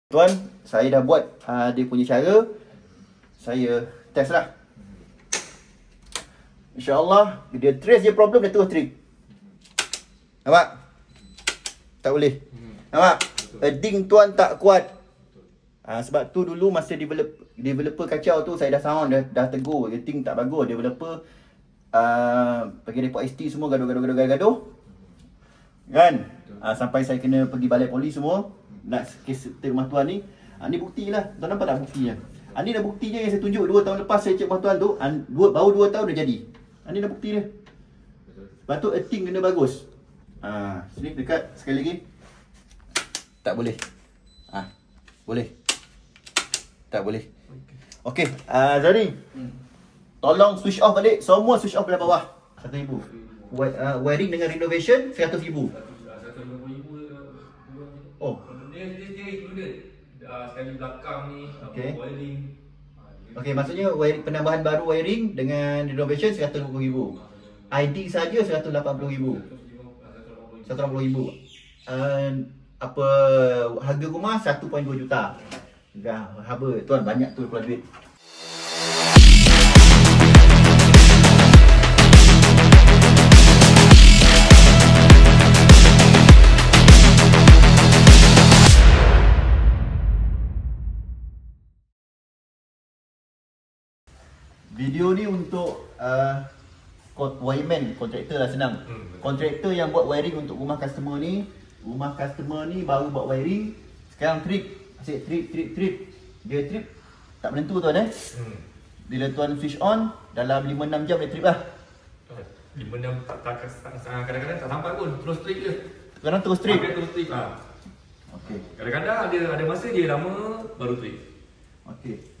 Tuan, saya dah buat dia punya cara. Saya test lah. InsyaAllah dia trace je problem, dia terus trip. Nampak? Tak boleh. Nampak? Earding tuan tak kuat. Sebab tu dulu masa developer kacau tu, saya dah sound, dah tegur. Earding tak bagus. Developer pergi report ST semua, gaduh. Kan? Sampai saya kena pergi balai polis semua. Nak kes rumah tuan ni. Ni bukti lah. Tuan nampak tak bukti yang? Ni dah bukti je yang saya tunjuk 2 tahun lepas saya cek rumah tuan tu. Baru 2 tahun dah jadi. Ni dah bukti dia. Lepas tu earthing kena bagus. Sini dekat sekali lagi. Tak boleh. Boleh. Tak boleh. Okey, Zari. Tolong switch off balik. Semua switch off belah bawah. 1,000. Wiring dengan renovation 100,000. Oh. Dia included sekali belakang ni, wiring. Okey, maksudnya penambahan baru wiring dengan renovation 120,000. ID saja 180,000. 180,000. Apa harga rumah 1.2 juta. Dah haba tuan, banyak tu keluar duit. Video ni untuk wireman, kontraktor lah, senang. Kontraktor yang buat wiring untuk rumah customer ni. Rumah customer ni baru buat wiring. Sekarang trip. Asyik trip. Dia trip tak menentu tuan Bila tuan switch on, dalam 5-6 jam dia trip lah. 5-6 kadang-kadang tak sampai pun, terus trip je. Sekarang terus trip. Terus trip Okey. Kadang-kadang ada masa dia lama baru trip. Okey.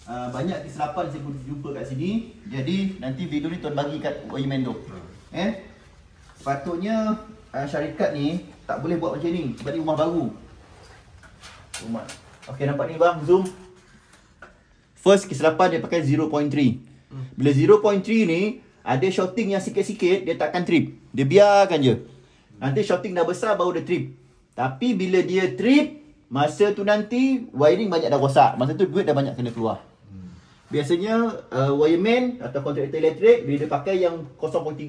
Banyak kesilapan saya jumpa kat sini. Jadi nanti video ni tuan bagi kat wireman tu. Sepatutnya syarikat ni tak boleh buat macam ni sebab ni rumah baru. Okey, nampak ni bang, zoom. First kesilapan dia pakai 0.3. Bila 0.3 ni ada shorting yang sikit-sikit, dia takkan trip. Dia biarkan je. Nanti shorting dah besar baru dia trip. Tapi bila dia trip, masa tu nanti wiring banyak dah rosak. Masa tu duit dah banyak kena keluar. Biasanya wireman atau kontraktor elektrik bila dia pakai yang 0.3,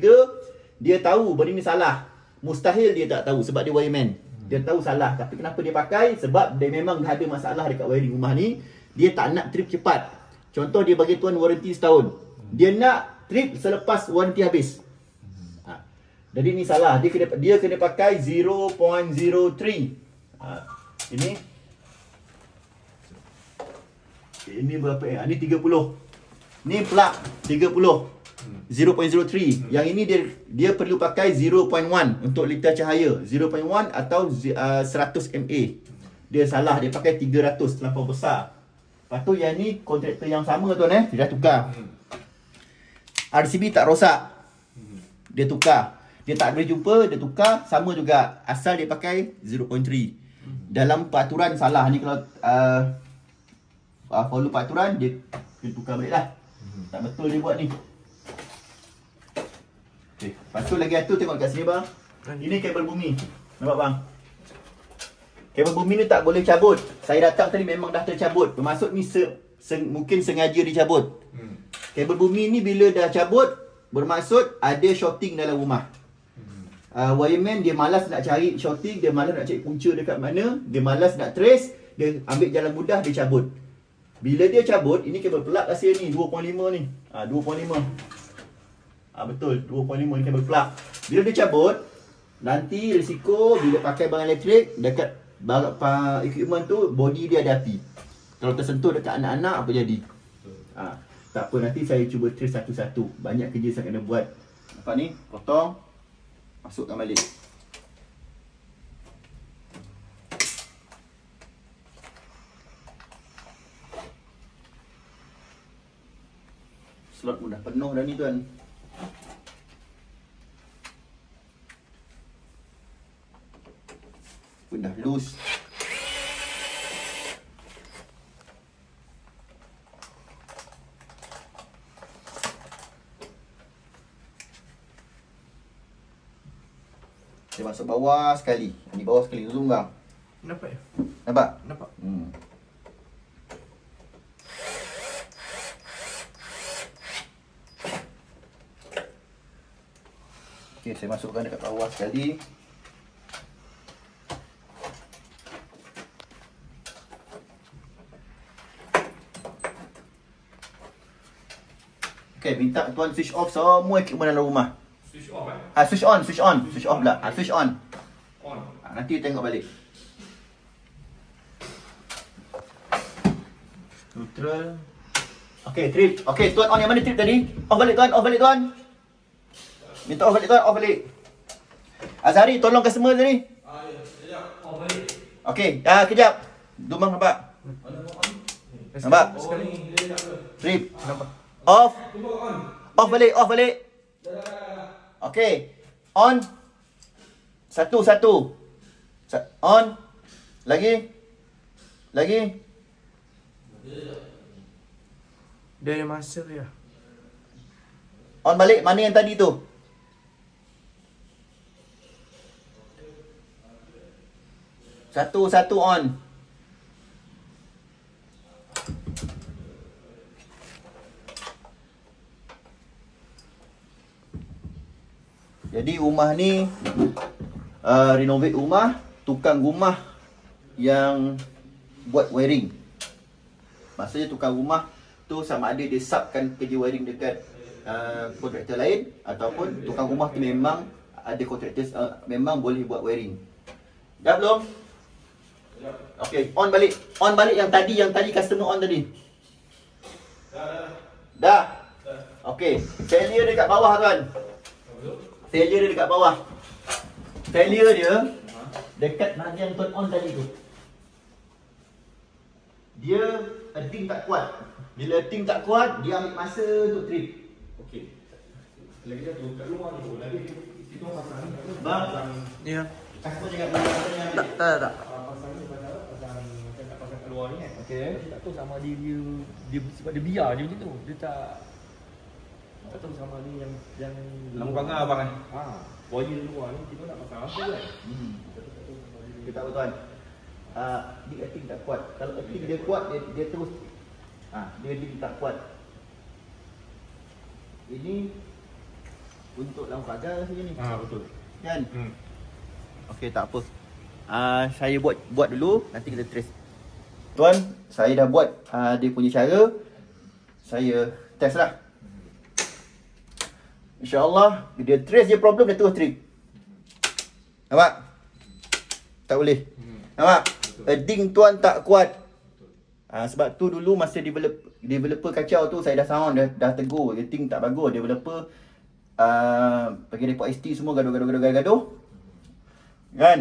dia tahu benda ni salah. Mustahil dia tak tahu sebab dia wireman. Dia tahu salah, tapi kenapa dia pakai? Sebab dia memang ada masalah dekat wiring rumah ni. Dia tak nak trip cepat. Contoh dia bagi tuan warranty setahun. Dia nak trip selepas warranty habis. Jadi ni salah. Dia kena pakai 0.03. Ini berapa ya? Ini 30. Ni plug 30. 0.03. Yang ini dia perlu pakai 0.1 untuk liter cahaya. 0.1 atau 100 mA. Dia salah, dia pakai 300, terlampau besar. Lepas tu yang ni kontraktor yang sama tuan dia dah tukar. RCB tak rosak. Dia tukar. Dia tak boleh jumpa, dia tukar, sama juga. Asal dia pakai 0.3. Dalam peraturan salah ni, kalau follow peraturan, dia tukar balik lah. Tak betul dia buat ni. Okay. Lepas tu lagi satu, tengok kat sini bang. Ini kabel bumi. Nampak bang? Kabel bumi ni tak boleh cabut. Saya datang tadi memang dah tercabut. Bermaksud ni mungkin sengaja dicabut. Kabel bumi ni bila dah cabut, bermaksud ada shorting dalam rumah. Wireman dia malas nak cari shorting, dia malas nak cari punca dekat mana, dia malas nak trace, dia ambil jalan mudah, dia cabut. Bila dia cabut, ini kabel plug rahsia ni 2.5 ni. 2.5. Betul, 2.5 ni kabel plug. Bila dia cabut, nanti risiko bila pakai barang elektrik dekat barang equipment tu, body dia ada api. Kalau tersentuh dekat anak-anak, apa jadi? Tak apa, nanti saya cuba trace satu-satu. Banyak kerja saya kena buat. Nampak ni, potong, masukkan balik. Slot pun dah penuh dah ni tuan. Pun dah loose. Dia masuk bawah sekali. Ni bawah sekali, zoom bang. Nampak ya? Nampak? Nampak. Okey, saya masukkan dekat bawah sekali. Okey, minta tuan switch off semua equipment dalam rumah. Switch off Switch on. Switch off pula. Switch on. On. Nanti tengok balik. Neutral. Okey, trip. Okey, tuan on yang mana trip tadi? Off balik tuan, off balik tuan. Minta off balik tuan, off balik. Azhari, tolong customer tadi. Ya, sekejap. Off balik. Okey, kejap. Dumang nampak? Nampak? Trip. Nampak. Off. Off balik, off balik. Okey. On. Satu. On. Lagi. Dia ada masa ya. On balik, mana yang tadi tu? Satu on. Jadi rumah ni renovate rumah, tukang rumah yang buat wiring. Maksudnya tukang rumah tu sama ada dia subkan kerja wiring dekat kontraktor lain ataupun tukang rumah tu memang ada kontraktor memang boleh buat wiring. Dah belum? Okey, on balik. On balik yang tadi customer on tadi. Dah. Okey, failure dekat bawah tuan. Failure dia dekat bawah. Failure dia dekat bahagian turn on tadi tu. Dia earthing tak kuat. Bila earthing tak kuat, dia ambil masa untuk trip. Okey. Lagi dia tu kat luar tu. Lagi itu pasang. Bang. Ya. Customer cakap pasang. Tak. Pasang ni pasang tak pasang kat luar ni kan. Okey. Tak tahu sama dia sebab dia biar je macam tu. Dia tak tahu sama ni yang Lampu pagar abang kan? wire luar ni kita nak pasang apa kan? Dia tak tahu tuan. Dia earthing tak kuat. Kalau earthing dia kuat, dia terus dia earthing tak kuat. Ini untuk lampu pagar saja ni. Betul. Kan? Okey, tak apa. Saya buat dulu, nanti kita trace. Tuan, saya dah buat dia punya cara. Saya test lah. InsyaAllah, dia trace je problem, dia terus trip. Nampak? Tak boleh. Nampak? Earthing tuan tak kuat. Sebab tu dulu masa developer kacau tu, saya dah sound, dah tegur. Earthing tak bagus. Developer pergi report ST semua, gaduh. Kan?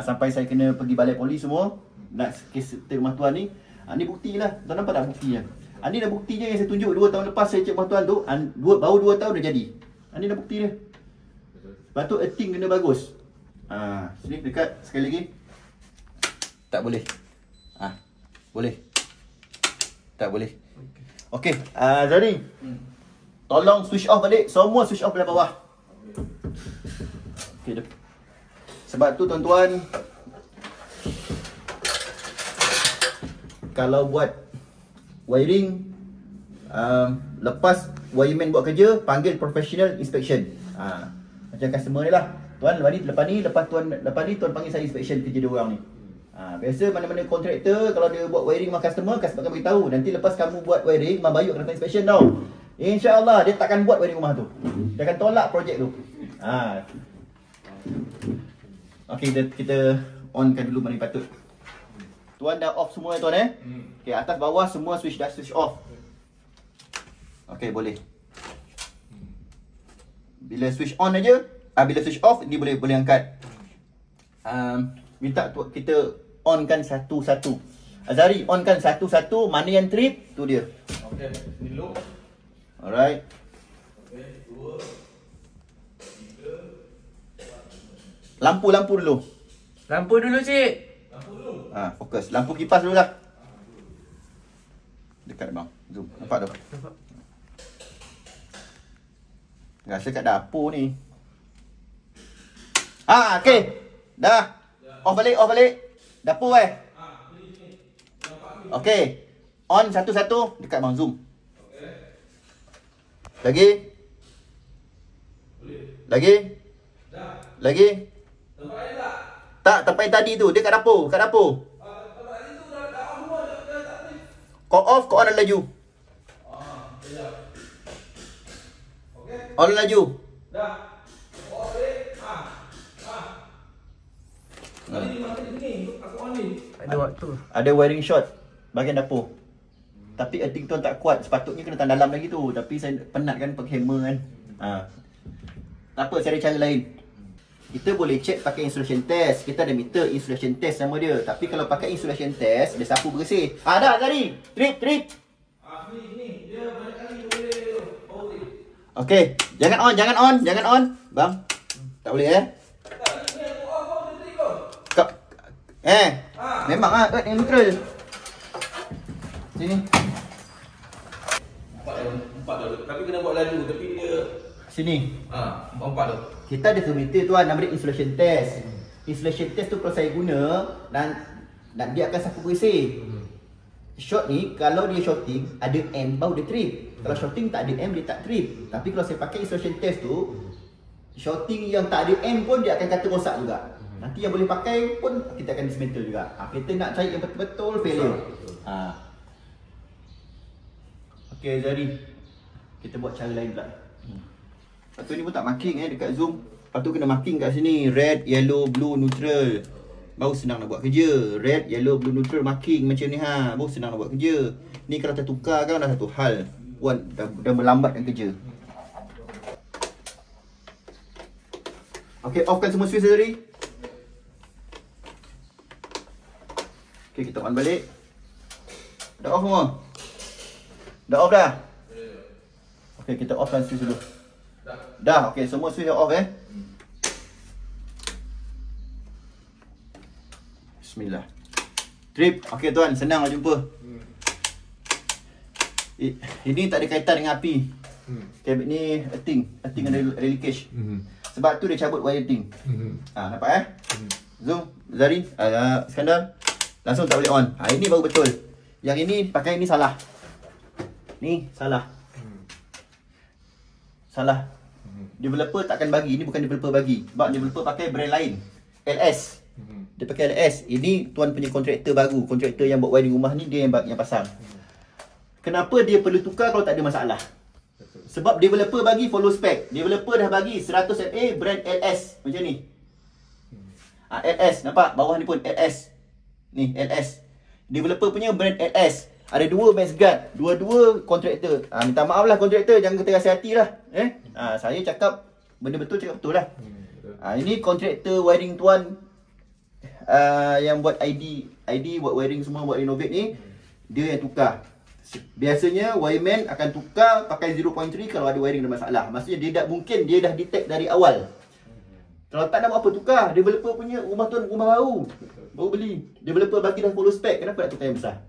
Sampai saya kena pergi balai polis semua. Nak kes rumah tuan ni. Ni bukti lah. Tuan nampak tak buktinya? Ni dah bukti je yang saya tunjuk 2 tahun lepas saya cek rumah tuan tu. Baru 2 tahun dah jadi. Ni dah bukti dia. Lepas tu earthing kena bagus. Sini dekat sekali lagi. Tak boleh. Boleh. Tak boleh. Okey, Zari. Tolong switch off balik. Semua switch off belah bawah. Okey. Sebab tu tuan-tuan, kalau buat wiring, lepas wireman buat kerja, panggil professional inspection. Macam customer ni lah. Tuan, lepas ni tuan panggil saya inspection kerja dia orang ni. Biasa mana-mana kontraktor kalau dia buat wiring sama customer akan beritahu. Nanti lepas kamu buat wiring, Mak Bayu akan datang inspection tau. InsyaAllah dia takkan buat wiring rumah tu. Dia akan tolak projek tu. Okey, kita onkan dulu mana patut. Tuan dah off semua tuan Okey, atas bawah semua switch dah switch off. Okey, boleh. Bila switch on aja, bila switch off ni boleh angkat. Minta kita onkan satu-satu. Azhari, onkan satu-satu, mana yang trip tu dia. Okey, ni low. Alright. Okey, 2 3 Lampu dulu. Lampu dulu cik. Lampu dulu. Fokus. Lampu kipas dulu lah. Dekat bang. Zoom. Nampak tu? Nampak. Rasa kat dapur ni. Okey. Dah. Off balik. Dapur Okey. On satu-satu dekat bang zoom. Lagi. Lagi. Lagi. Tak, tempat yang tadi tu, dia kat dapur, Kau off, kau on dan laju. On laju. Ada waktu. Ada wiring short bahagian dapur. Tapi earthing tuan tak kuat. Sepatutnya kena tahan dalam lagi tu. Tapi saya penat kan pakai hammer kan. Tak apa, saya ada cara lain. Kita boleh check pakai insulation test. Kita ada meter insulation test nama dia. Tapi kalau pakai insulation test, dia sapu bersih. Dah tadi. Trip. Ni dia banyak kali boleh power trip. Okey, jangan on. Bang. Tak boleh Tak, ni aku off power trip kau. Kau memang earth yang neutral. Sini. Empat dah. Tapi kena buat laju. Tapi dia Sini. empat dah. Kita ada meter tuan, nama dia insulation test. Insulation test tu kalau saya guna dan dia akan sapu bersih. Short ni kalau dia shorting ada M baru dia trip. Kalau shorting tak ada M dia tak trip. Tapi kalau saya pakai insulation test tu, shorting yang tak ada M pun dia akan kata rosak juga. Nanti yang boleh pakai pun kita akan dismantle juga. Kita nak cari yang betul-betul failure. Okey Zari. Kita buat cara lain pula. Lepas tu ni pun tak marking dekat zoom. Lepas tu kena marking kat sini. Red, yellow, blue, neutral. Baru senang nak buat kerja. Red, yellow, blue, neutral marking macam ni baru senang nak buat kerja. Ni kalau tertukar kan dah satu hal. Puan dah melambatkan kerja. Okey, offkan semua switch tadi. Okey, kita on balik. Dah off semua? Dah off dah? Okey, kita offkan switch dulu. Dah, okey, semua switch dah off Bismillah. Trip. Okey tuan, senang lah jumpa. Ini tak ada kaitan dengan api. Kabel ni earthing ada leakage. Sebab tu dia cabut wire earthing. Nampak Zoom, Zari, Iskandar. Langsung tak boleh on. Ini baru betul. Yang ini pakai ini salah. Ni salah. Salah. Developer takkan bagi. Ini bukan developer bagi. Sebab developer pakai brand lain. LS. Dia pakai LS. Ini tuan punya kontraktor baru. Kontraktor yang buat wiring rumah ni dia yang pasang. Kenapa dia perlu tukar kalau tak ada masalah? Sebab developer bagi follow spec. Developer dah bagi 100 MA brand LS. Macam ni. LS. Nampak? Bawah ni pun LS. Ni LS. Developer punya brand LS. Ada dua max guard, dua-dua kontraktor. Minta maaf lah kontraktor, jangan kata rasa hati lah. Saya cakap benda betul, cakap betul lah. Ini kontraktor wiring tuan yang buat ID buat wiring semua, buat renovate ni, dia yang tukar. Biasanya wireman akan tukar pakai 0.3 kalau ada wiring ada masalah. Maksudnya dia tak mungkin dia dah detect dari awal. Kalau tak nak buat apa tukar, developer punya rumah tuan rumah baru beli. Developer bagi dah follow spec, kenapa nak tukar yang besar?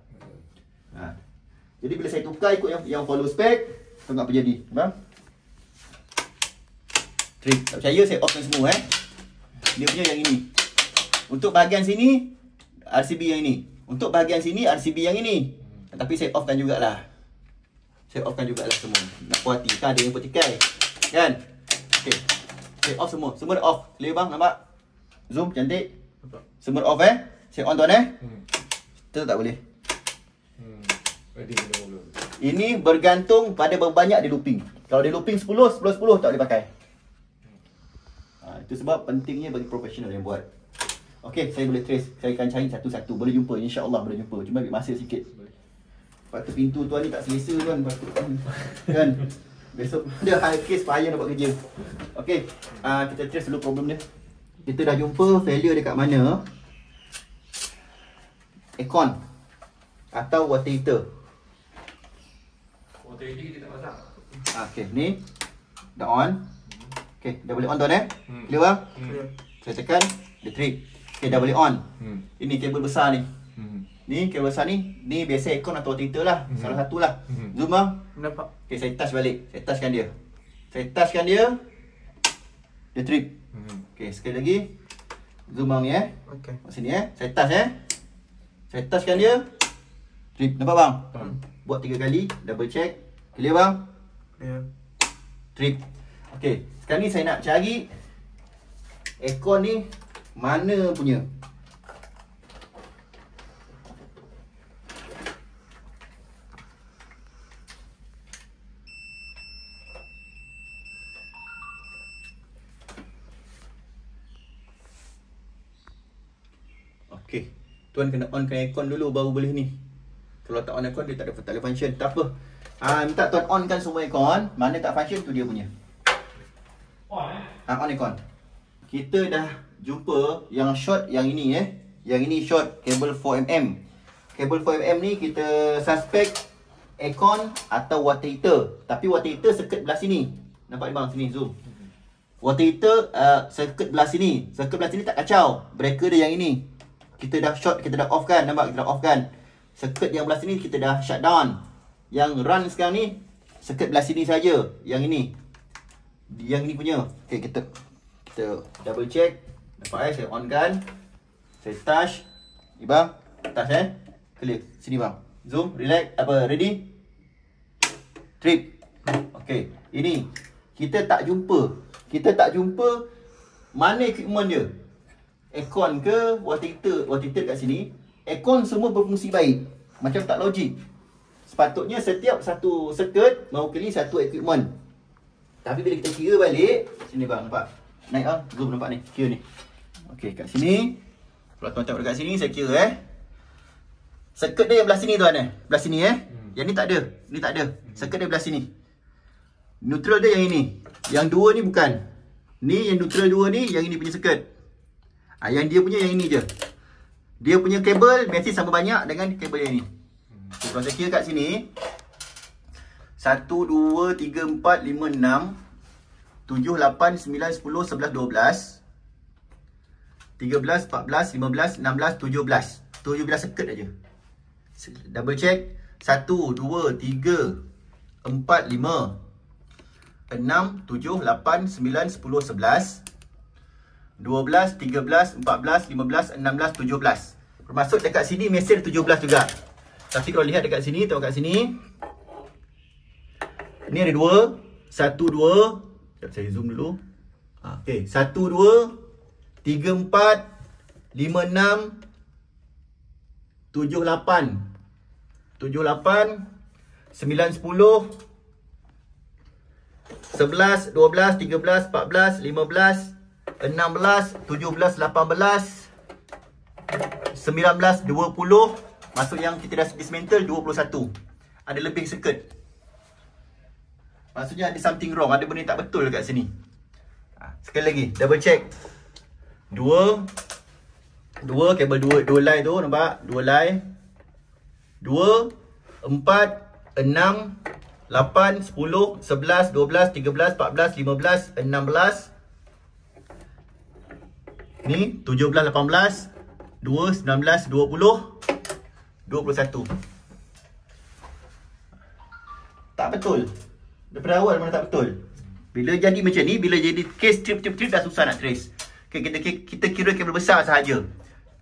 Jadi bila saya tukar ikut yang follow spec, tengok apa jadi. Faham? Trip. Tak percaya saya offkan semua Dia punya yang ini. Untuk bahagian sini RCB yang ini. Untuk bahagian sini RCB yang ini. Tapi saya offkan jugalah. Saya offkan jugalah semua. Nak puas hati kan ada yang petikai. Kan? Okey. Saya off semua. Semua dah off. Clear bang, nampak? Zoom cantik. Semua dah off Saya on tuan Kita tak boleh. Ini bergantung pada berapa banyak dia looping. Kalau dia looping 10 tak boleh pakai. Itu sebab pentingnya bagi profesional yang buat. Okey, saya boleh trace. Saya akan cari satu-satu. Boleh jumpa, insya-Allah boleh jumpa. Cuma ambil masa sikit. Lepas tu pintu tuan ni tak selesa tuan. Kan? Besok dia high case payah nak buat kerja. Okey, kita trace dulu problem dia. Kita dah jumpa failure dekat mana. Aircon atau water heater. Water heater kita tak pasang. Okey, ni dah on. Okey, dah boleh on tuan Clear bang? Saya tekan, dia trip. Okey, dah boleh on. Ini kabel besar ni. Ni kabel besar ni biasa aircon atau water heater lah. Salah satu lah. Zoom bang. Nampak. Okey, saya touch balik. Saya touchkan dia. Dia trip. Okey, sekali lagi. Zoom bang ni Kat sini Saya touch Saya touchkan dia. Trip. Nampak bang? Buat 3 kali. Double check. Clear bang? Ya. Trip. Okey. Sekarang ni saya nak cari aircon ni mana punya. Okey. Tuan kena onkan aircon dulu baru boleh ni. Kalau tak on aircon dia tak ada function. Tak apa. Minta tuan onkan semua aircon. Mana tak function tu dia punya. On On aircon. Kita dah jumpa yang short yang ini Yang ini short kabel 4mm. Kabel 4mm ni kita suspect aircon atau water heater. Tapi water heater circuit belah sini. Nampak ni bang, sini zoom. Water heater circuit belah sini. Circuit belah sini tak kacau. Breaker dia yang ini. Kita dah short, kita dah off kan. Nampak kita dah off kan. Circuit yang belah sini kita dah shut down. Yang run sekarang ni circuit belah sini saja. Yang ini. Yang ni punya. Okay, kita double check. Nampak saya on kan. Saya touch. Ni bang. Touch clear. Sini bang. Zoom, relax. Ready? Trip. Okay. Ini. Kita tak jumpa mana equipment dia. Aircon ke water heater. Water heater kat sini. Aircon semua berfungsi baik. Macam tak logik. Sepatutnya setiap satu circuit mewakili satu equipment. Tapi bila kita kira balik, sini bang, nampak? Naik bang, zoom nampak ni, kira ni. Okey, kat sini. Kalau tuan tengok dekat sini, saya kira circuit dia yang belah sini tuan belah sini Yang ni tak ada, ni tak ada. Circuit dia belah sini. Neutral dia yang ini. Yang dua ni bukan. Ni yang neutral dua ni, yang ini punya circuit. Yang dia punya yang ini je. Dia punya kabel mesti sama banyak dengan kabel yang ni. So, kalau saya kira kat sini 1, 2, 3, 4, 5, 6 7, 8, 9, 10, 11, 12 13, 14, 15, 16, 17 circuit aja. Double check. 1, 2, 3, 4, 5 6, 7, 8, 9, 10, 11 12, 13, 14, 15, 16, 17 Bermaksud dekat sini mesti ada 17 juga. Tapi kalau lihat dekat sini, tengok kat sini. Ni ada 2. 1, 2. Sekejap saya zoom dulu. Okey, 1, 2, 3, 4, 5, 6, 7, 8. 7, 8, 9, 10, 11, 12, 13, 14, 15, 16, 17, 18, 19, 20. Maksud yang kita dah dismantle 21. Ada lebih circuit. Maksudnya ada something wrong. Ada benda tak betul kat sini. Sekali lagi, double check. 2 kabel 2 line tu, nampak? 2 line. 2, 4, 6, 8, 10, 11, 12, 13, 14, 15, 16. Ni 17, 18, 2, 19, 20, 21. Tak betul. Daripada awal mana tak betul. Bila jadi macam ni, bila jadi case trip dah susah nak trace. Okay, kita kira kabel besar sahaja.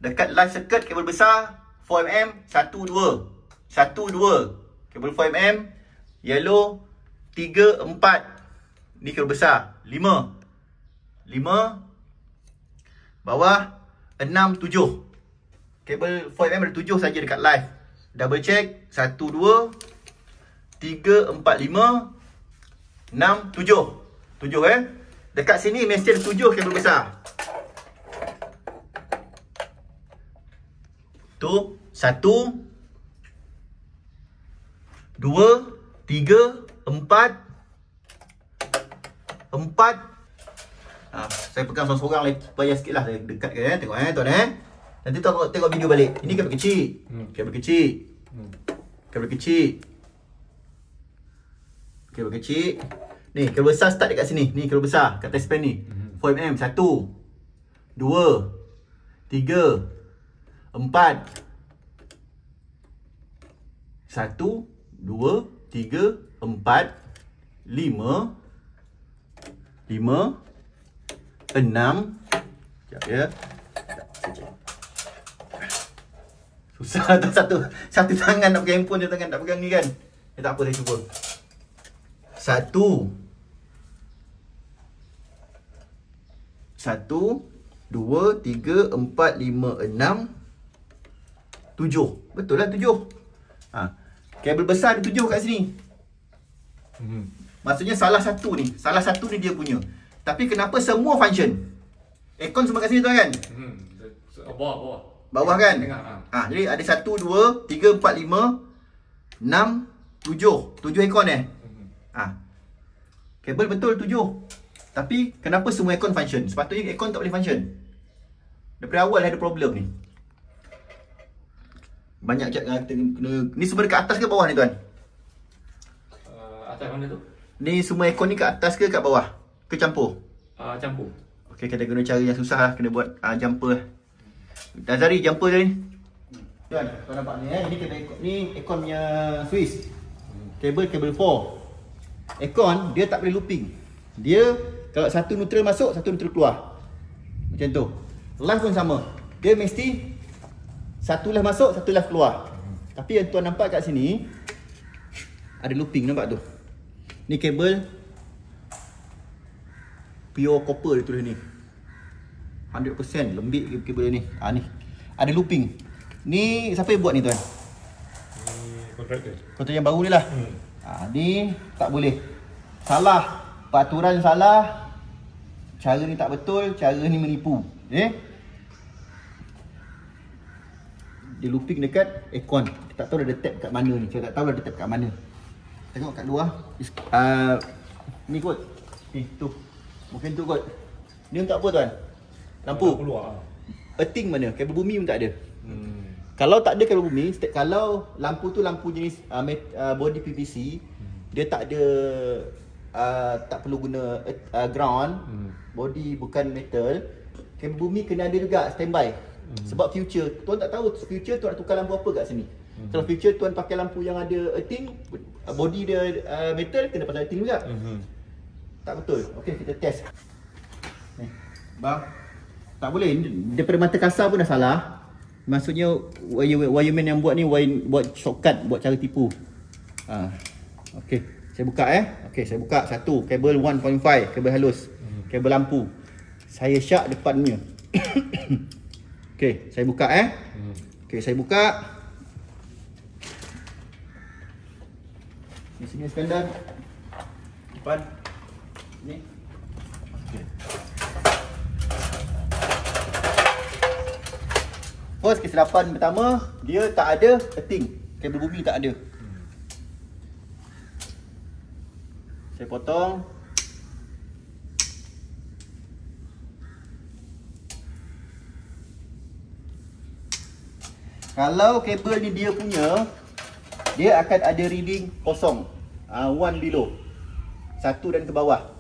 Dekat live circuit kabel besar 4mm 1, 2. 1, 2. Kabel 4mm yellow 3, 4. Ni kabel besar 5. 5 bawah 6, 7. Kabel 4mm ada 7 saja dekat live. Double check. 1, 2 3, 4, 5 6, 7. 7 Dekat sini mesti ada 7 kabel besar. Tu 1 2 3 4 4. Saya pegang seorang-seorang lagi payah sikit lah. Saya dekat ke tengok tuan Nanti tengok video balik. Ini kabel kecil. Kabel kecil. Kabel kecil. Kabel kecil. Ni kabel besar start dekat sini. Ni kabel besar kat test pen ni. 4mm 1 2 3 4 1 2 3 4 5 6 Sekejap ya. Susah tu satu tangan nak pegang handphone, satu tangan tak pegang ni kan. Tak apa, saya cuba. 1 2 3 4 5 6 7. Betul lah 7. Kabel besar ada 7 kat sini. Maksudnya salah satu ni dia punya. Tapi kenapa semua function? Aircon semua kat sini tuan kan? Bawah kan? Jadi ada 1 2 3 4 5 6 7. 7 aircon kabel betul 7. Tapi kenapa semua aircon function? Sepatutnya aircon tak boleh function. Daripada awal ada problem ni. Banyak kena ni semua dekat atas ke bawah ni tuan? Atas mana tu? Ni semua aircon ni kat atas ke kat bawah? Ke campur? Campur. Okey, kita guna cara yang susah lah. Kena buat jumper. Nazari jumper je ni. Tuan nampak ni Ini kabel aircon, ni aircon punya Swiss. Kabel 4. Aircon dia tak boleh looping. Dia kalau satu neutral masuk, satu neutral keluar. Macam tu. Live pun sama. Dia mesti satu live masuk, satu live keluar. Tapi yang tuan nampak kat sini ada looping, nampak tu. Ni kabel pure copper dia tulis ni. 100% lembik kabel ni. Ni ada looping. Ni siapa yang buat ni tuan? Kontraktor yang baru ni lah. Ni tak boleh. Salah. Peraturan salah. Cara ni tak betul. Cara ni menipu. Dia looping dekat aircon. Kita tak tahu dah ada tap kat mana ni. Saya tak tahu dah ada tap kat mana. Tengok kat luar. Ni kot. Ni tu. Mungkin tu kot. Ni untuk apa tuan? Lampu. Earthing mana? Kabel bumi pun tak ada. Kalau tak ada kabel bumi, kalau lampu tu lampu jenis body PVC, dia tak ada tak perlu guna ground, body bukan metal. Kabel bumi kena ada juga standby. Sebab future, tuan tak tahu future tuan nak tukar lampu apa kat sini. Kalau future tuan pakai lampu yang ada earthing, body dia metal, kena pasang earthing juga. Tak betul. Okey, kita test. Ni. Bang. Tak boleh. Daripada mata kasar pun dah salah. Maksudnya wireman yang buat ni buat shortcut, buat cara tipu. Okey, saya buka Okey, saya buka satu kabel 1.5, kabel halus, kabel lampu. Saya syak depannya. Okey, saya buka Okey, saya buka. Di sini skandar. Depan. Ni. Okey. First kesilapan pertama, dia tak ada earthing. Kabel bumi tak ada. Saya potong. Kalau kabel ni dia punya, dia akan ada reading kosong. 1 below. 1 dan ke bawah.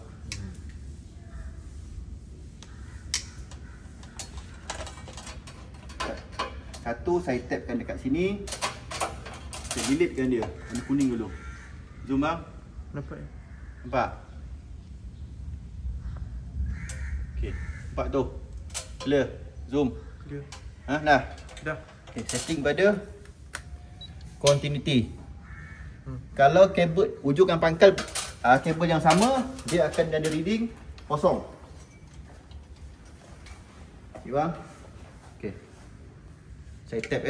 Satu saya tapkan dekat sini. Saya delete-kan dia. Warna kuning dulu. Zoom bang. Nampak? Okey. Nampak tu. Clear. Zoom. Clear. Dah. Okey, setting pada continuity. Kalau kabel ujung dan pangkal kabel yang sama, dia akan ada reading kosong. Okey bang. Okey. Saya tap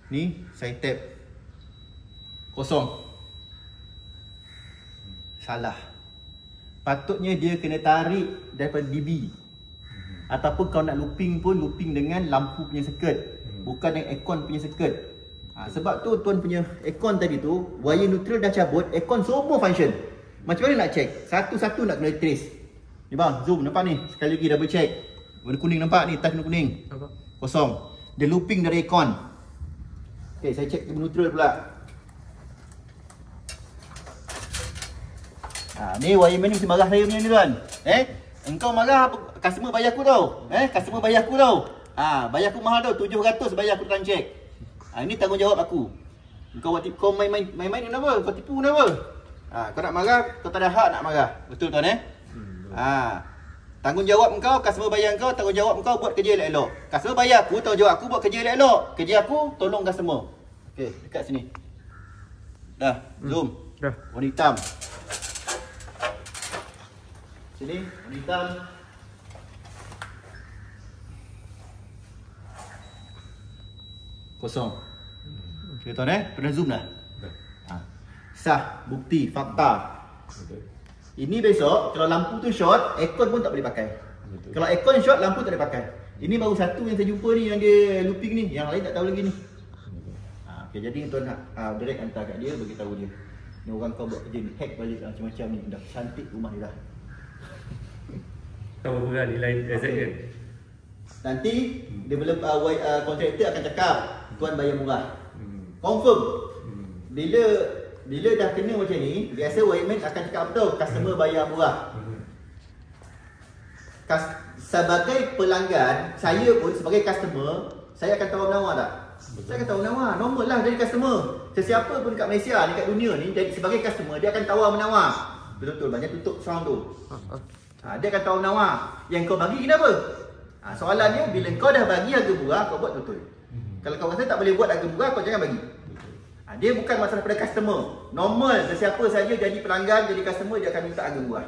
ni saya tap kosong. Salah. Patutnya dia kena tarik daripada DB. Ataupun kau nak looping pun looping dengan lampu punya circuit, bukan dengan aircon punya circuit. Sebab tu tuan punya aircon tadi tu wire neutral dah cabut, aircon semua function. Macam mana nak check? Satu-satu nak kena trace. Ni bang, zoom nampak ni. Sekali lagi double check. Warna kuning nampak ni, touch warna kuning. Nampak. Kosong. Dia looping dari aircon. Okey, saya check neutral pula. Ni wireman ni mesti marah saya punya ni tuan. Engkau marah apa? Customer bayar aku tau. Customer bayar aku tau. Bayar aku mahal tau, 700 bayar aku tukang check. Ini tanggungjawab aku. Kau main-main kenapa? Kau tipu kenapa? Kau nak marah, kau tak ada hak nak marah. Betul tuan Tanggungjawab engkau, customer bayar engkau, tanggungjawab engkau buat kerja elok-elok. Customer bayar aku, tanggungjawab aku buat kerja elok-elok. Kerja aku tolong customer. Okey, dekat sini. Dah, zoom. Dah. Warna hitam. Sini, warna hitam. Kosong. Okay, tuan pernah zoom dah? Ha. Sah, bukti, fakta. Ini besok kalau lampu tu short, aircon pun tak boleh pakai. Betul. Kalau aircon short, lampu tak boleh pakai. Ini baru satu yang saya jumpa ni yang dia looping ni, yang lain tak tahu lagi ni. Okay, jadi tuan direct hantar kat dia, bagi tahu dia. Ni orang kau buat kerja ni, hack balik lah, macam-macam ni. Dah cantik rumah dia dah. Tahu kan ni lain kan. Nanti developer kontraktor akan cakap tuan bayar murah. Confirm. Bila dah kena macam ni, biasa wireman akan cakap betul, customer bayar murah. Sebagai pelanggan, saya pun sebagai customer, saya akan tawar menawar tak? Saya akan tawar menawar, normal lah dari customer. Sesiapa pun kat Malaysia ni, kat dunia ni, sebagai customer, dia akan tawar menawar. Betul-betul, banyak tutup sound tu. Dia akan tawar menawar. Yang kau bagi kenapa? Soalannya, bila kau dah bagi harga murah, kau buat betul. Kalau kau rasa tak boleh buat harga murah, kau jangan bagi. Dia bukan masalah pada customer. Normal, sesiapa saja jadi pelanggan, jadi customer, dia akan minta harga murah.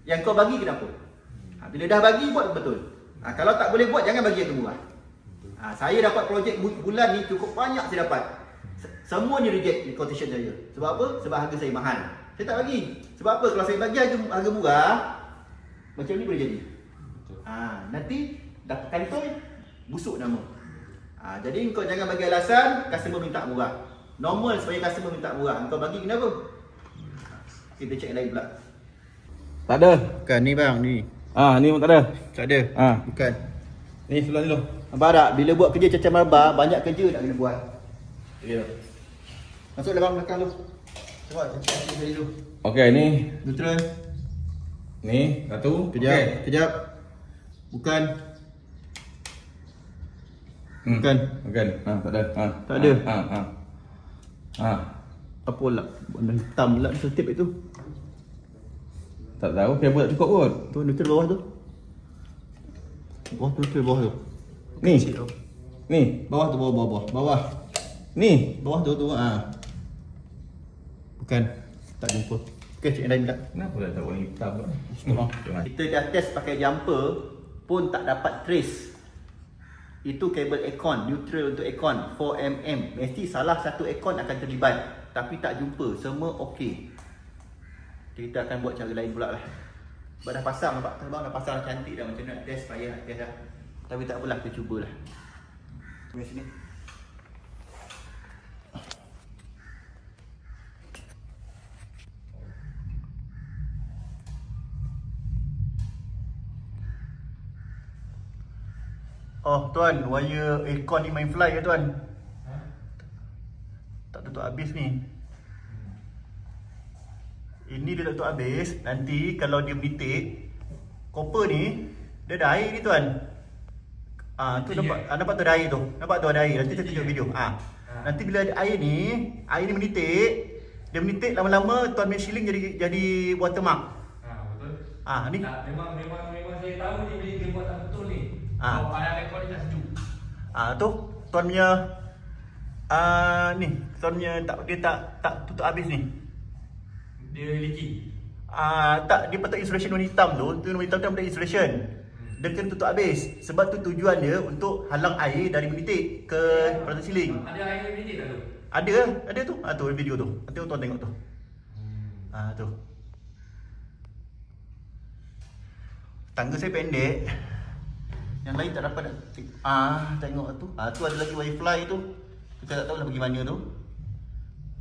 Yang kau bagi kenapa? Bila dah bagi, buat betul. Kalau tak boleh buat, jangan bagi harga murah. Saya dapat projek bulan ni cukup banyak saya dapat. Semua ni reject di quotation saya. Sebab apa? Sebab harga saya mahal. Saya tak bagi. Sebab apa? Kalau saya bagi harga murah, macam ni boleh jadi. Nanti dapat kantor, busuk nama. Jadi kau jangan bagi alasan customer minta murah. Normal supaya customer minta murah. Kau bagi kenapa? Kita check lain pula. Tak ada. Bukan ni bang, ni. Ni pun tak ada. Tak ada. Bukan. Ni sebelah ni loh. Nampak tak? Bila buat kerja cacat marbar, banyak kerja nak kena buat. Ya. Masuk dalam belakang tu. Cuba check tadi dulu. Okey, ni Neutral. ni satu. Kejap, Okey. kejap. Bukan. Bukan. Tak ada. Tak ada. Apa lah? Warna hitam lah setip itu. Tak tahu, kabel tak cukup kot. Tu neutral bawah tu. Bawah tu, neutral bawah tu. Ni. Ni. Bawah tu, bawah. Ni. Bawah tu. Bukan. Tak jumpa. Okey, cek yang lain pula. Kenapa tak warna hitam tu? Kita dah test pakai jumper pun tak dapat trace. Itu kabel aircon, neutral untuk aircon 4mm. Mesti salah satu aircon akan terlibat. Tapi tak jumpa, semua okey. Kita akan buat cara lain pula lah. Sebab dah pasang, nampak terbang dah pasang cantik dah. Macam nak test, payah nak test dah. Tapi tak apalah, kita cubalah. Mari sini. Oh tuan, wire aircon ni main fly ke tuan? Tak tutup habis ni. Ini dia tak tutup habis. Nanti kalau dia menitik, copper ni, dia ada air ni tuan. Tu nampak tu ada air tu. Nampak tu ada air. Nanti saya tunjuk video. Nanti bila ada air ni menitik, dia menitik lama-lama tuan main shilling jadi watermark. Betul. Ni. Memang saya tahu ni bila dia buat tak betul ni. Kalau aircon ni tak sejuk. Tu tuan punya ni, tuan punya dia tak tutup habis ni. Dia leaky. Tak, dia patut insulation warna hitam tu. Tu warna hitam tu ada insulation. Dia kena tutup habis. Sebab tu tujuan dia untuk halang air dari menitik ke peralatan siling. Ada air menitik tak tu? Ada tu. Tu video tu. Nanti tuan tengok tu. Tu. Tangga saya pendek. Yang lain tak dapat nak tengok tu. Tu ada lagi wifi tu. Kita tak tahu lah pergi mana tu.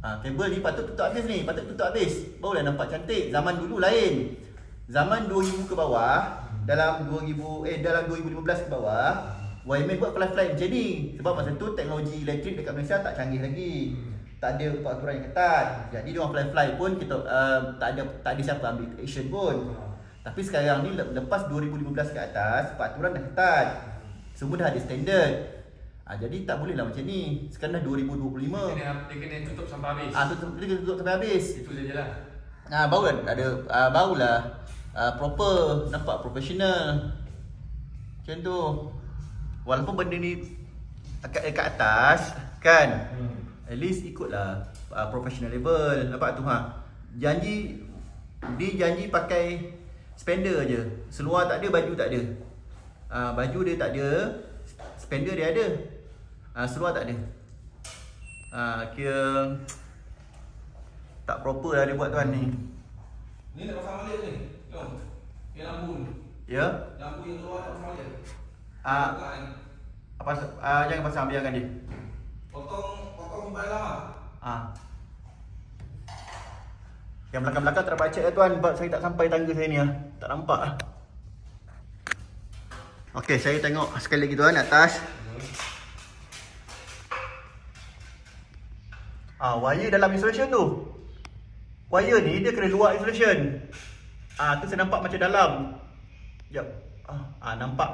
Kabel ni patut tutup habis ni. Patut tutup habis. Barulah nampak cantik. Zaman dulu lain. Zaman 2000 ke bawah, dalam 2015 ke bawah, wireman buat fly-fly macam ni. Sebab masa tu teknologi elektrik dekat Malaysia tak canggih lagi. Tak ada peraturan yang ketat. Jadi dia orang fly-fly pun kita tak ada siapa ambil action pun. Tapi sekarang ni lepas 2015 ke atas, peraturan dah ketat. Semua dah ada standard. Jadi tak boleh lah macam ni. Sekarang dah 2025. Dia kena tutup sampai habis. Dia kena tutup sampai habis. Itu sajalah. Barulah ada barulah proper, nampak profesional. Macam tu. Walaupun benda ni dekat atas kan, at least ikutlah professional level. Nampak tu ha. Dia janji pakai spender je. Seluar tak ada, baju tak ada. Baju dia tak ada, spender dia ada. Seluar tak ada. Kira tak proper lah dia buat tuan ni. Ni nak pasang balik ni. Jom. Yang lampu ni. Ya? Lampu yang keluar tak pasang balik. Buka ni. Jangan pasang, biarkan dia. Potong simpan dalam. Yang belakang-belakang tak dapat check lah tuan, sebab saya tak sampai tangga saya ni lah. Tak nampak lah. Okey, saya tengok sekali lagi tuan atas. Wire dalam insulation tu. Wire ni dia kena luar insulation. Tu saya nampak macam dalam. Sekejap. Nampak.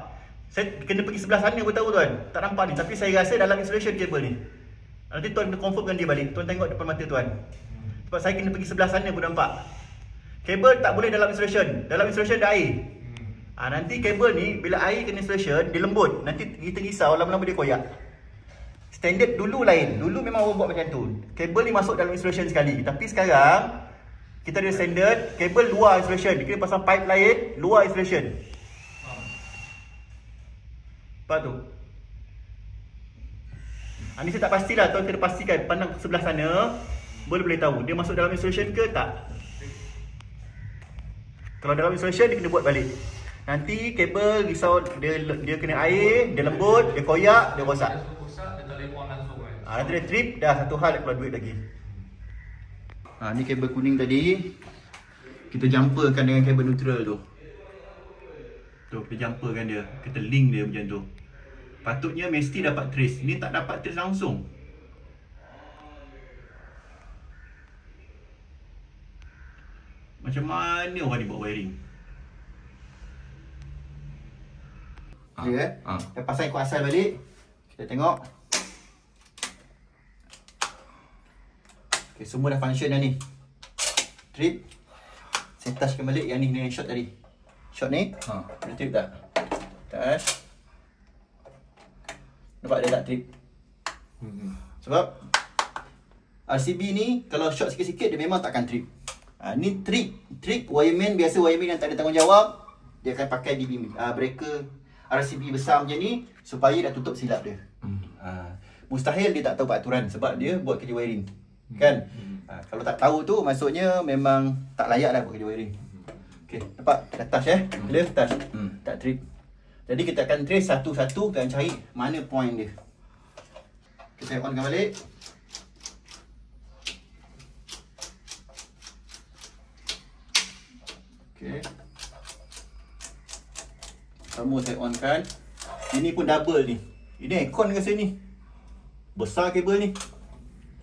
Saya kena pergi sebelah sana pun tahu tuan. Tak nampak ni, tapi saya rasa dalam insulation kabel ni. Nanti tuan kena confirmkan dia balik. Tuan tengok depan mata tuan. Sebab saya kena pergi sebelah sana pun nampak. Kabel tak boleh dalam insulation. Dalam insulation ada air. Nanti kabel ni bila air kena insulation, dia lembut. Nanti kita risau lama-lama dia koyak. Standard dulu lain. Dulu memang orang buat macam tu. Kabel ni masuk dalam insulation sekali. Tapi sekarang kita ada standard kabel luar insulation. Dia kena pasang pipe lain luar insulation. Apa tu? Ni saya tak pastilah. Tuan kena pastikan pandang sebelah sana. Boleh tahu dia masuk dalam insulation ke tak. Kalau dalam insulation dia kena buat balik. Nanti kabel risau dia kena air, dia lembut, dia koyak, dia rosak. Nanti dia trip, dah satu hal dia keluar duit lagi. Ni kabel kuning tadi kita jumperkan dengan kabel neutral tu. Tu kita jumperkan dia, kita link dia macam tu. Patutnya mesti dapat trace. Ni tak dapat trace langsung. Macam mana orang ni buat wiring? Okay, kita pasang ikut asal balik. Kita tengok. Okay, semua dah function dah ni. Trip. Saya touchkan balik yang ni yang short tadi. Short ni. Boleh trip tak? Touch. Nampak dia tak trip. Sebab RCB ni kalau short sikit-sikit dia memang takkan trip. Ni trik wireman, biasa wireman yang tak ada tanggungjawab, dia akan pakai DB breaker RCB besar macam ni supaya dah tutup silap dia. Mustahil dia tak tahu peraturan sebab dia buat kerja wiring. Kan? Kalau tak tahu tu maksudnya memang tak layak lah buat kerja wiring. Okey, nampak? Dah touch Clear touch. Tak trip. Jadi kita akan trace satu-satu dan cari mana point dia. Kita onkan balik. Okay. Semua saya on kan. Ini pun double ni. Ini aircon rasa ni. Besar kabel ni.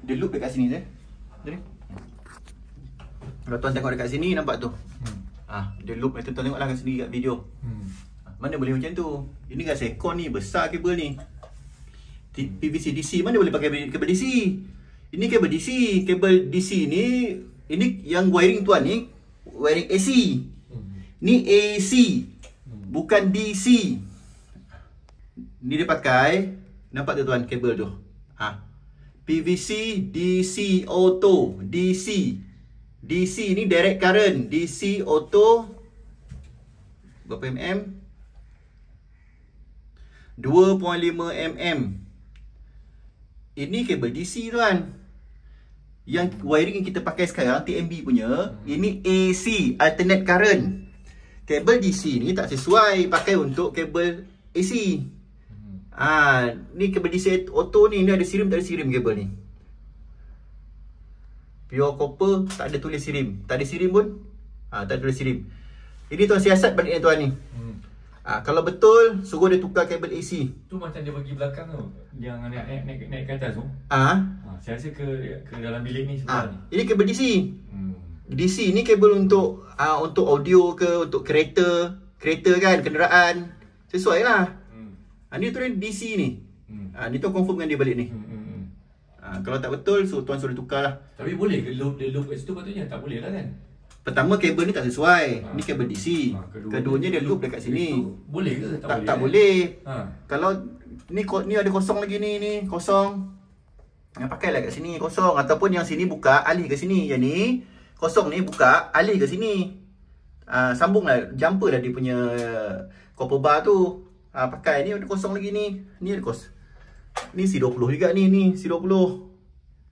Dia loop dekat sini je. Jadi kalau tuan tengok dekat sini nampak tu. Dia loop itu tuan tengoklah kat sini kat video. Mana boleh macam tu. Ini rasa aircon ni besar kabel ni. PVC DC mana boleh pakai kabel DC. Ini kabel DC. Kabel DC ni ini yang wiring tuan ni wiring AC. Ni AC. Bukan DC. Ni dia pakai. Nampak tu tuan kabel tu. PVC DC auto. DC. DC ni direct current. DC auto. Berapa mm? 2.5 mm. Ini kabel DC tuan. Yang wiring yang kita pakai sekarang TMB punya, ini AC, alternate current. Kabel DC ni tak sesuai pakai untuk kabel AC. Ni kabel DC auto ni ada sirim tak ada sirim kabel ni. Pure copper tak ada tulis sirim. Tak ada sirim pun. Tak ada tulis sirim. Ini tuan siasat balik tuan ni. Kalau betul suruh dia tukar kabel AC. Tu macam dia bagi belakang tu. Yang naik ke atas tu. Saya rasa ke dalam bilik ni sebelah ni. Ini kabel DC. DC ni kabel untuk audio ke, untuk kereta kan, kenderaan. Sesuai lah. Ni tu DC ni. Ni tu confirm dengan dia balik ni. Kalau tak betul tuan suruh tukar lah. Tapi boleh ke dia loop kat situ patutnya? Tak boleh lah kan? Pertama kabel ni tak sesuai. Ni kabel DC. Keduanya dia loop dekat sini. Boleh ke? Tak boleh. Ha. Kalau ni ada kosong lagi ni kosong. Yang pakailah kat sini kosong, ataupun yang sini buka alih ke sini. Yang ni kosong ni buka alih ke sini. Sambunglah, jumper lah dia punya copper bar tu. Pakai ni ada kosong lagi ni. Ni ada kos. Ni C20 juga ni C20.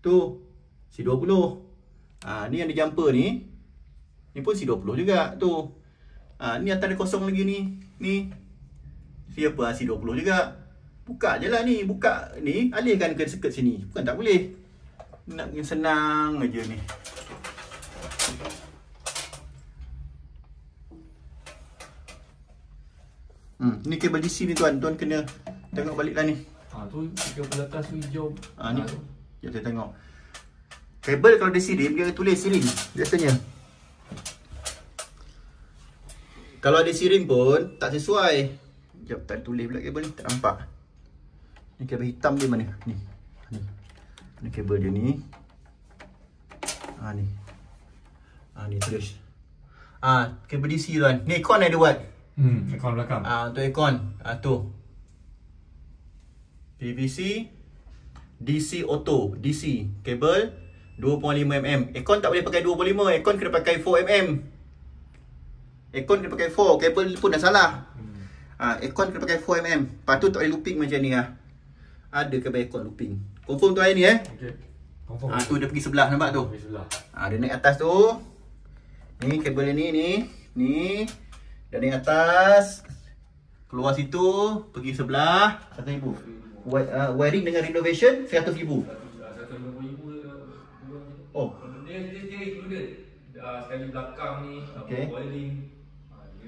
Tu C20. Ni yang ada jumper ni. Ni pun C20 juga tu. Ni atas ada kosong lagi ni. Ni siapa C20 juga. Buka je lah ni. Buka ni, alihkan ke circuit sini. Bukan tak boleh. Nak yang senang aja ni. Ni kabel DC ni tuan. Tuan kena tengok balik lah ni. Tu kabel atas tu hijau. Ni. Sekejap saya tengok. Kabel kalau dia sirim, dia tulis sirim biasanya. Kalau ada sirim pun tak sesuai. Sekejap tak tulis pula kabel ni, tak nampak. Ni kabel hitam dia mana? Ni. Ni kabel dia ni. Ni. Ni terus. Kabel DC tuan. Ni aircon ada buat. Aircon belakang. Untuk aircon. Tu. PVC DC auto. DC. Kabel 2.5mm. Aircon tak boleh pakai 2.5. Aircon kena pakai 4mm. Aircon kena pakai 4. Kabel pun dah salah. Aircon kena pakai 4mm. Lepas tu tak boleh looping macam ni lah. Ada kabel aircon looping. Confirm tu air ni Okay. Confirm. Tu dia pergi sebelah, nampak tu? Pergi sebelah. Dia naik atas tu. Ni kabel ni. Ni. Dia naik atas. Keluar situ. Pergi sebelah. 1,000. Wiring dengan renovation 100,000. Oh. Dia included. Sekali belakang ni, Okay. wiring.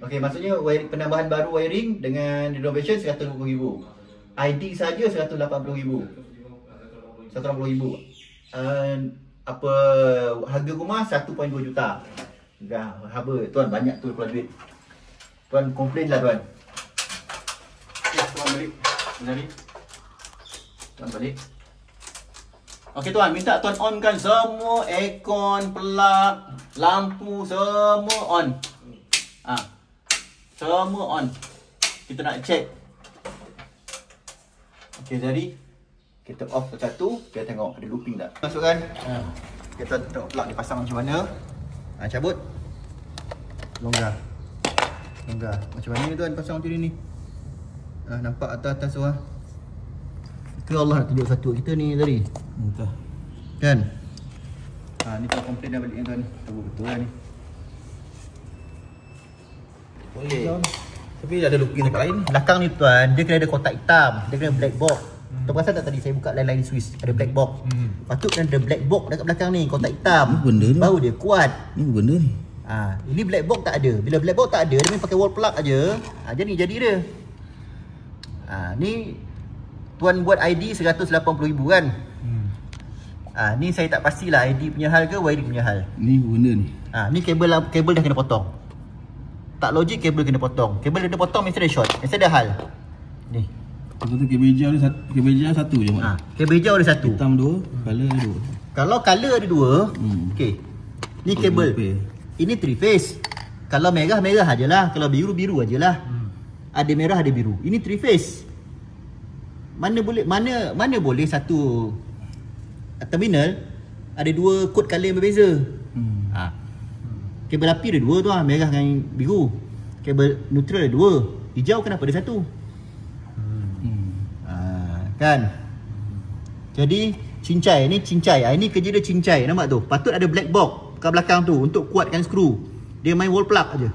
Okey, maksudnya penambahan baru wiring dengan renovation 120,000. ID saja 180,000. 180,000. Apa harga rumah 1.2 juta. Dah haba tuan, banyak tu keluar duit. Tuan komplain lah tuan. Tuan balik. Benari. Tuan balik. Okey tuan, minta tuan onkan semua aircon, plug, lampu semua on. Semua on. Kita nak check. Okey, jadi kita off satu, kita tengok ada looping tak. Masukkan. Kita tengok plug dia pasang macam mana. Cabut. Longgar. Macam mana ni tuan pasang macam ni? Nampak atas-atas tu Ke Allah nak tunjuk satu kita ni tadi. Entah. Kan? Ni tuan komplain dah balik tuan. Betul lah ni. Boleh. Tapi ada looping dekat lain. Belakang ni tuan, dia kena ada kotak hitam. Dia kena black box. Tuan perasan tak tadi saya buka line-line Swiss, ada black box. Patut kena ada black box dekat belakang ni, kotak hitam. Apa benda ni? Baru dia kuat. Ni benda ni. Ini black box tak ada. Bila black box tak ada, dia main pakai wall plug aja. Jadi dia. Ni tuan buat ID 180,000 kan? Ni saya tak pastilah ID punya hal ke wiring punya hal. Ni benda ni. Ni kabel dah kena potong. Tak logik kabel kena potong. Kabel kena potong mesti ada short. Mesti ada hal. Ni. Betul kabel hijau satu je mak. Kabel hijau ada satu. Hitam dua, color ada dua. Kalau color ada dua, okey. Ni kabel. Ini 3 phase. Kalau merah ajalah, kalau biru ajalah. Ada merah ada biru. Ini 3 phase. Mana boleh satu terminal ada dua kod color yang berbeza. Kabel api ada dua tu merah dengan biru. Kabel neutral ada dua. Hijau kenapa ada satu? Kan? Jadi cincai ni cincai. Ini kerja dia cincai, nampak tu. Patut ada black box kat belakang tu untuk kuatkan skru. Dia main wall plug aja.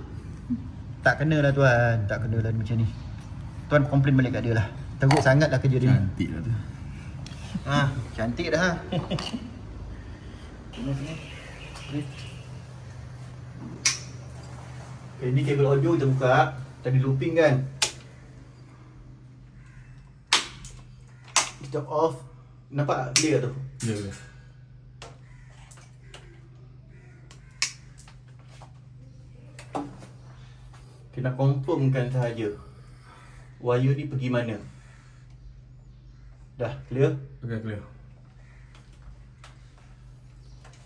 Tak kena lah tuan, tak kena lah macam ni. Tuan komplain balik kat dia lah. Teruk sangat lah kerja dia. Cantik lah tu. Cantik dah Sini. Okay, ni kabel audio kita buka. Tadi looping kan. Kita off. Nampak clear tu? Ya. Kena confirmkan sahaja wire ni pergi mana. Dah clear? Okay, clear.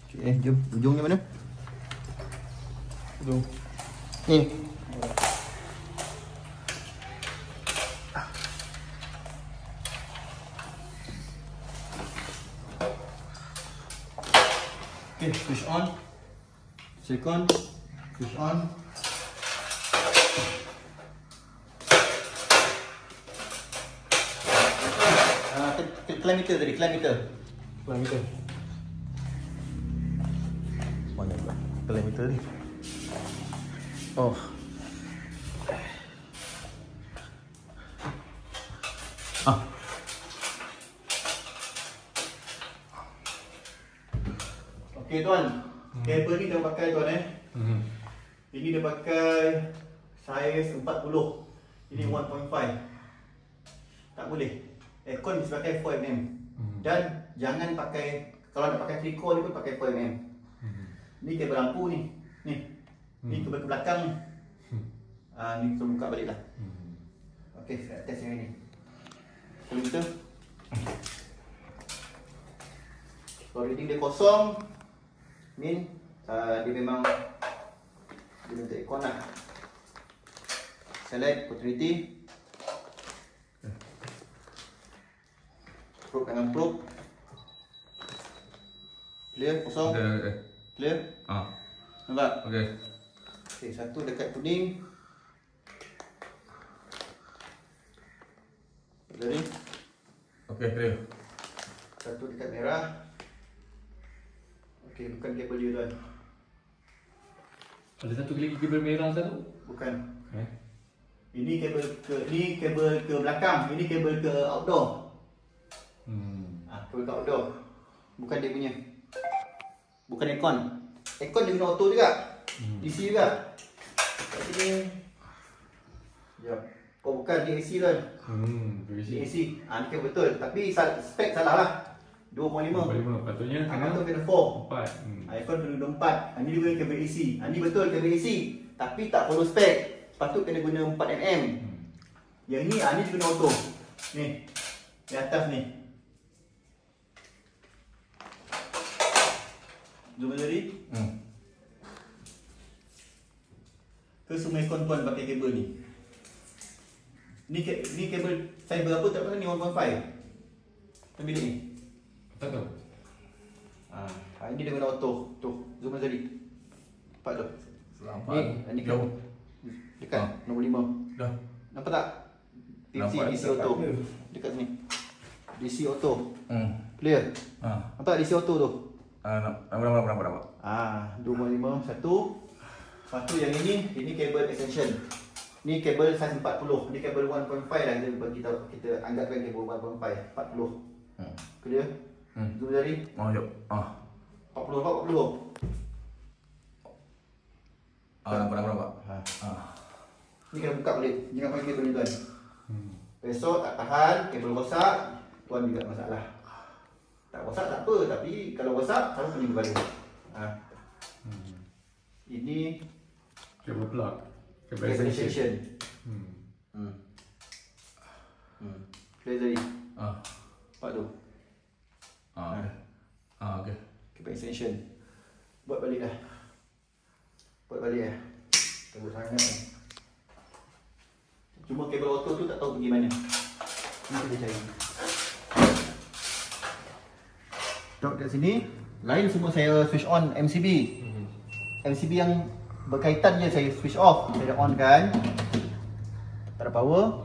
Okay, jom ujungnya mana? Tu. Ni. Okay, switch on. Silicon. Switch on. Climb meter tadi, climb meter. Kilometer. Mana pula? Kilometer ni. Oh. Ah. Okey tuan. Kabel ni dah pakai tuan Ini dia pakai saiz 40. Ini 1.5. Tak boleh. Aircon mesti pakai 4mm. Dan jangan pakai, kalau nak pakai 3 core ni pun pakai 4mm. Ni kabel lampu ni. Ni. Ni kabel ke belakang ni. Ni kita buka balik lah. Okey, saya test yang ni. Kilometer. Kalau reading dia kosong, min dia memang dia bentuk aircon lah. Select opportunity. Probe dengan probe. Clear, kosong. Okay. Clear. Nampak? Okay. Okay, satu dekat kuning. Dari. Okay, clear. Satu dekat merah. Okay, bukan kabel dia tuan. Ada satu lagi kabel merah satu. Bukan. Eh? Ini kabel ke belakang. Ini kabel ke outdoor. Kabel ke outdoor. Bukan dia punya. Bukan aircon. Aircon dia guna auto juga. DC juga. Kat sini. Ya. Oh bukan, dia AC tuan. Dia AC. Ni kan betul. Tapi spek salah lah. 2.5. 2.5. Patutnya kena Patut kena 4. 4. Aircon kena guna 4. Ni dia guna kabel AC. Ni betul kabel AC. Tapi tak follow spek. Patut kena guna 4mm. Yang ni, ni dia guna auto. Ni. Di atas ni. Zoom tadi. Ke semua aircon tuan pakai kabel ni. Ni kabel fiber apa tak tahu ni 1.5. Kan bilik ni. Tak tahu. Ini dia guna auto. Tuh, zoom tadi. Nampak tu. Ni jauh. Dekat nombor 5. Dah. Nampak tak? DC auto. Dekat sini. DC auto. Clear. Nampak DC auto tu? Nampak. 2.5 satu. Lepas tu yang ini kabel extension. Ni kabel saiz 40. Ni kabel 1.5 lah kita anggapkan kabel 1.5 40. Clear? Zoom tadi. Jom. 40. Nampak. Ni kena buka balik. Jangan pakai kabel ni tuan. Besok tak tahan, kabel rosak, tuan juga masalah. Tak rosak tak apa, tapi kalau rosak selalu pening balik. Ini Kabel plug. Kabel extension. Clear tadi. Nampak tu. Okay. Kabel extension. Buat balik dah. Tunggu sangat ni. Cuma kabel auto tu tak tahu pergi mana. Ni kita cari. Dok kat sini. Lain semua saya switch on MCB. MCB yang berkaitan je saya switch off. Saya on kan. Tak ada power.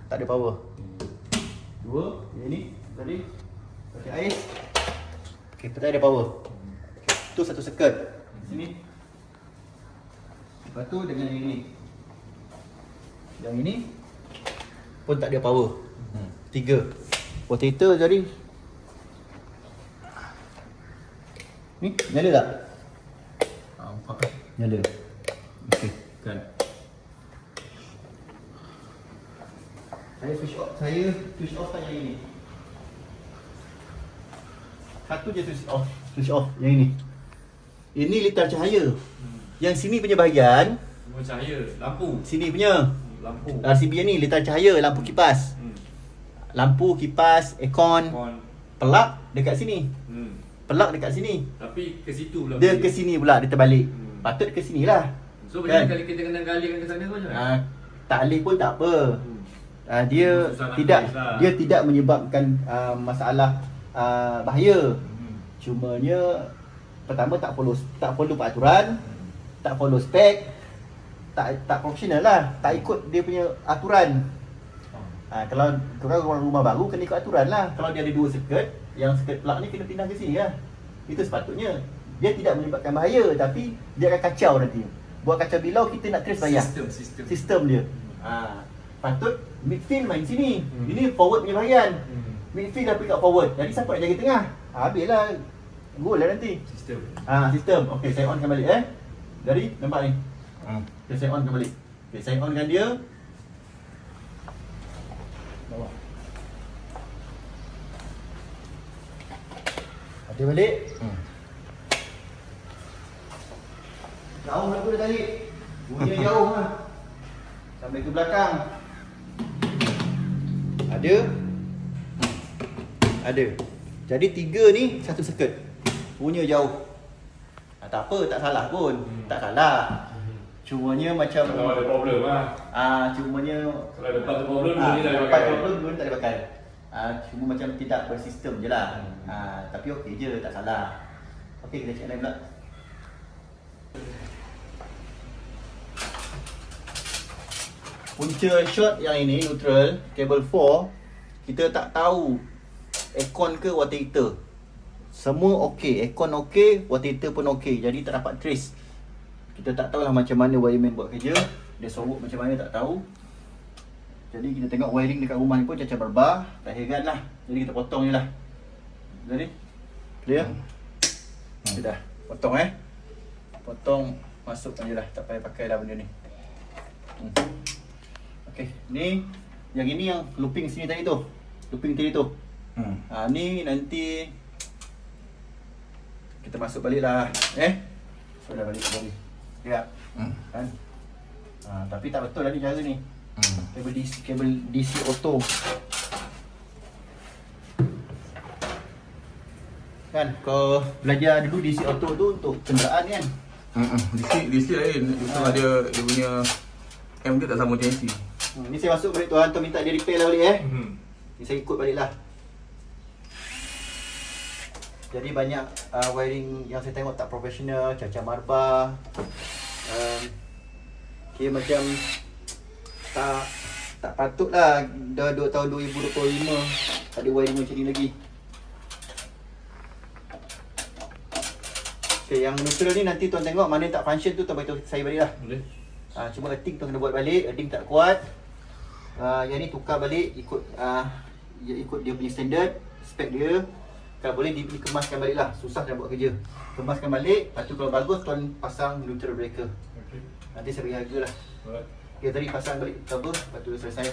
Tak ada power. Dua. Yang ni tadi. Pakai air. Okay, tak ada power. Tu satu circuit. Sini. Lepas tu dengan yang ini. Yang ini pun tak ada power. 3. Rotator jadi. Ni nyala tak? Nampak. Nyala. Okey. Kan. Saya switch off kan yang ini. Satu je switch off yang ini. Ini litar cahaya. Yang sini punya bahagian, Semua cahaya. Lampu. sini punya Lampu. RCB ni litar cahaya, lampu kipas. Lampu kipas, aircon, Kon. pelak dekat sini. Plug dekat sini. Tapi ke situ pula. Dia ke sini pula, dia terbalik. Patut ke sini lah. So macam kali kita kena galikan ke sana ke macam mana? Tak alih pun tak apa. Dia Susah nak tidak trace lah. dia tidak menyebabkan masalah bahaya. Cumanya pertama tak follow peraturan, tak follow spek, tak profesional lah, tak ikut dia punya aturan. Kalau korang rumah baru kena ikut aturan lah. Kalau dia ada 2 circuit, yang circuit plug ni kena pindah ke sini lah. Itu sepatutnya. Dia tidak menyebabkan bahaya, tapi dia akan kacau nanti. Buat kacau bilau, kita nak trace bayar sistem dia. Patut midfield main sini. Ini forward punya bahagian. Midfield dah pick up forward. Jadi siapa nak jaga tengah? Habislah. Gol lah nanti. Sistem. Okey, saya onkan balik Dari nampak ni. Okay, saya onkan balik. Okey, saya onkan dia. Bawa. Ada balik. Jauh aku dah tarik. Bunyinya jauh lah. Sampai ke belakang. Ada. Jadi 3 ni satu circuit. Punya jauh. Tak apa, tak salah pun. Tak salah. Cumanya macam kalau ada problem lah. Cumanya Kalau ada part problem dulu ni tak part pakai. problem dulu tak ada pakai. Cuma macam tidak bersistem je lah. Tapi okey je, tak salah. Okey, kita check lain pula. Punca short yang ini neutral, kabel 4, kita tak tahu aircon ke water heater. Semua okey, aircon okey, water heater pun okey. Jadi tak dapat trace. Kita tak tahulah macam mana wireman buat kerja. Dia sorok macam mana tak tahu. Jadi kita tengok wiring dekat rumah ni pun cacat berbar. Tak heran lah. Jadi kita potong je lah. Jadi clear? Kita dah potong potong, masukkan je lah. Tak payah pakai lah benda ni. Okay, ni yang ini yang looping sini tadi tu. Looping tadi tu. Ni nanti kita masuk balik lah. So dah balik tadi. Ya. Kan? Tapi tak betul lah ni cara ni. Kabel DC auto. Kan kau belajar dulu DC auto tu untuk kenderaan kan? DC lain. Dia punya M dia tak sama macam AC. Ni saya masuk balik tuan minta dia repair lah balik Ni saya ikut balik lah. Jadi banyak wiring yang saya tengok tak profesional, cacat marbar. Kira macam tak patut lah. Dah tahun 2025 ada wiring macam ni lagi. Okay, yang neutral ni nanti tuan tengok mana tak function tu tuan beritahu saya balik lah. Boleh. Cuma earthing tuan kena buat balik, earthing tak kuat. Yang ni tukar balik ikut dia punya standard, spek dia. Kalau boleh dikemaskan balik lah, susah nak buat kerja. Kemaskan balik, lepas tu kalau bagus tuan pasang neutral breaker. Nanti saya bagi harga lah. Okay, tadi pasang balik cover, lepas tu selesai.